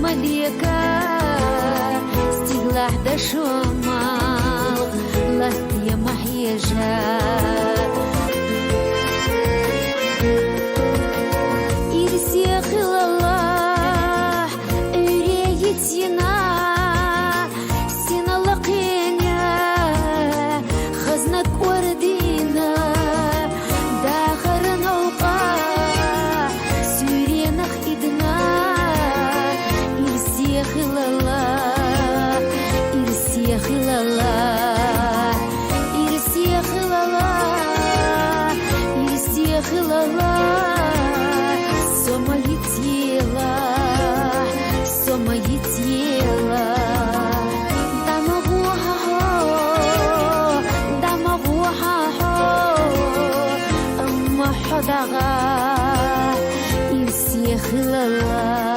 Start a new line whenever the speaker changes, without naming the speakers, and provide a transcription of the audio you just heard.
мальека стигла до шумал лахтия махьежа ирсе хилаллах үрейет сина сина лақиня хазнак вардина дахаран ауқа сүйренах идна ирсе хилаллах ирсе хилаллах ирсе хилаллах ирсе хилаллах сомаи тела дамагуха أما حدغا يرسي خلال